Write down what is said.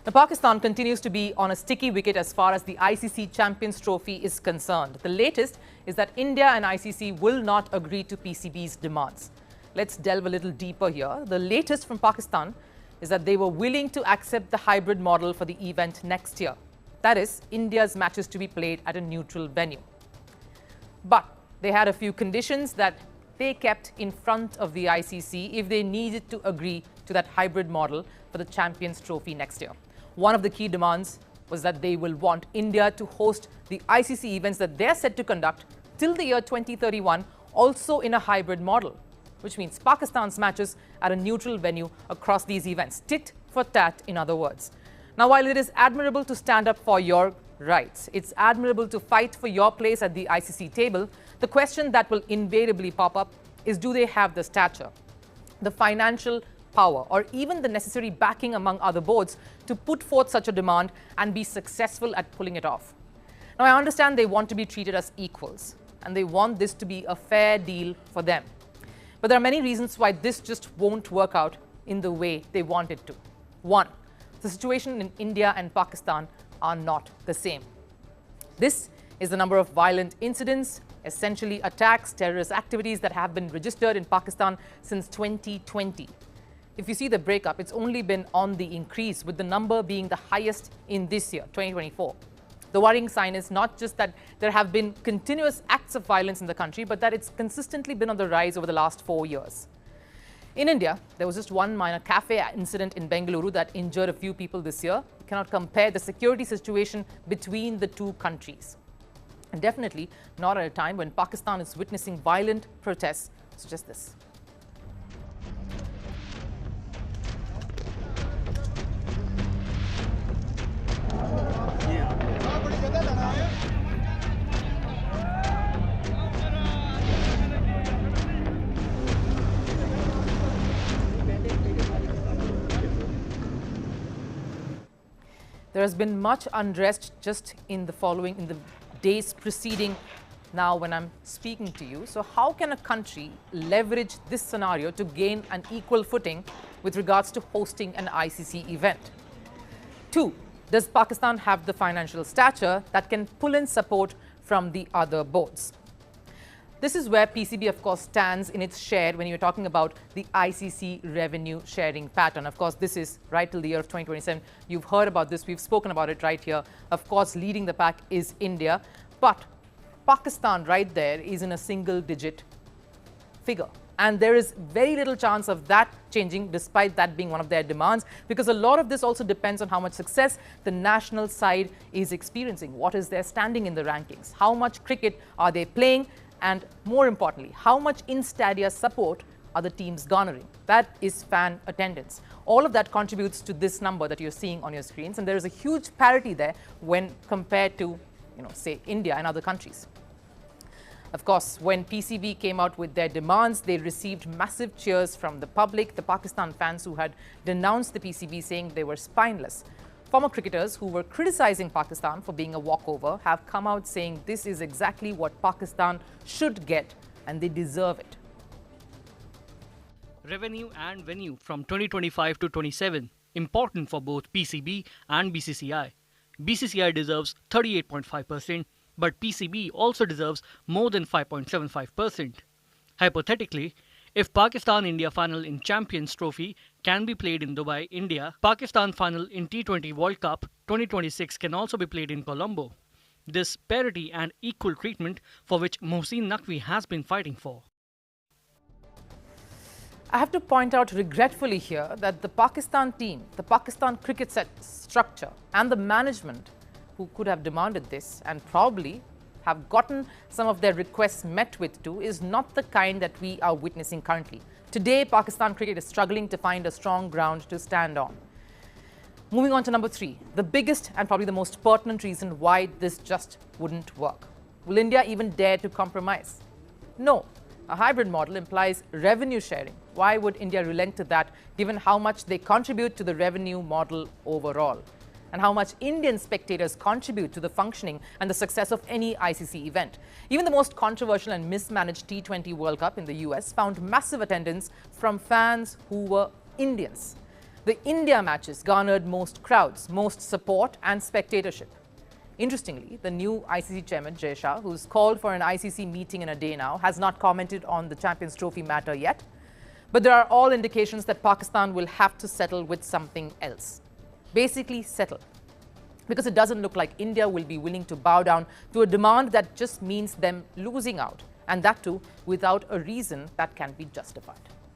Now, Pakistan continues to be on a sticky wicket as far as the ICC Champions Trophy is concerned. The latest is that India and ICC will not agree to PCB's demands. Let's delve a little deeper here. The latest from Pakistan is that they were willing to accept the hybrid model for the event next year. That is, India's matches to be played at a neutral venue. But they had a few conditions that they kept in front of the ICC if they needed to agree to that hybrid model for the Champions Trophy next year. One of the key demands was that they will want India to host the ICC events that they're set to conduct till the year 2031, also in a hybrid model, which means Pakistan's matches at a neutral venue across these events. Tit for tat, in other words. Now, while it is admirable to stand up for your rights, it's admirable to fight for your place at the ICC table, the question that will invariably pop up is, do they have the stature, the financial power, or even the necessary backing among other boards to put forth such a demand and be successful at pulling it off? Now, I understand they want to be treated as equals and they want this to be a fair deal for them. But there are many reasons why this just won't work out in the way they want it to. One, the situation in India and Pakistan are not the same. This is the number of violent incidents, essentially attacks, terrorist activities that have been registered in Pakistan since 2020. If you see the breakup, it's only been on the increase, with the number being the highest in this year, 2024. The worrying sign is not just that there have been continuous acts of violence in the country, but that it's consistently been on the rise over the last 4 years. In India, there was just one minor cafe incident in Bengaluru that injured a few people this year. You cannot compare the security situation between the two countries. And definitely not at a time when Pakistan is witnessing violent protests such as this. There has been much unrest just in the days preceding now when I'm speaking to you. So how can a country leverage this scenario to gain an equal footing with regards to hosting an ICC event? Two, does Pakistan have the financial stature that can pull in support from the other boards? This is where PCB, of course, stands in its share when you're talking about the ICC revenue sharing pattern. Of course, this is right till the year of 2027. You've heard about this. We've spoken about it right here. Of course, leading the pack is India. But Pakistan right there is in a single-digit figure. And there is very little chance of that changing, despite that being one of their demands, because a lot of this also depends on how much success the national side is experiencing. What is their standing in the rankings? How much cricket are they playing? And more importantly, how much in-stadia support are the teams garnering? That is fan attendance. All of that contributes to this number that you're seeing on your screens. And there is a huge parity there when compared to, say, India and other countries. Of course, when PCB came out with their demands, they received massive cheers from the public, the Pakistan fans who had denounced the PCB, saying they were spineless. Former cricketers who were criticizing Pakistan for being a walkover have come out saying this is exactly what Pakistan should get and they deserve it. Revenue and venue from 2025 to 27, important for both PCB and BCCI. BCCI deserves 38.5%, but PCB also deserves more than 5.75%. Hypothetically, if Pakistan-India final in Champions Trophy can be played in Dubai, India, Pakistan final in T20 World Cup 2026 can also be played in Colombo. This parity and equal treatment for which Mohsin Naqvi has been fighting for. I have to point out regretfully here that the Pakistan team, the Pakistan cricket set structure and the management who could have demanded this and probably have gotten some of their requests met with too is not the kind that we are witnessing currently. Today, Pakistan cricket is struggling to find a strong ground to stand on. Moving on to number 3, the biggest and probably the most pertinent reason why this just wouldn't work. Will India even dare to compromise? No. A hybrid model implies revenue sharing. Why would India relent to that, given how much they contribute to the revenue model overall? And how much Indian spectators contribute to the functioning and the success of any ICC event. Even the most controversial and mismanaged T20 World Cup in the US found massive attendance from fans who were Indians. The India matches garnered most crowds, most support and spectatorship. Interestingly, the new ICC chairman, Jay Shah, who's called for an ICC meeting in a day now, has not commented on the Champions Trophy matter yet. But there are all indications that Pakistan will have to settle with something else. Basically settle. Because it doesn't look like India will be willing to bow down to a demand that just means them losing out. And that too, without a reason that can be justified.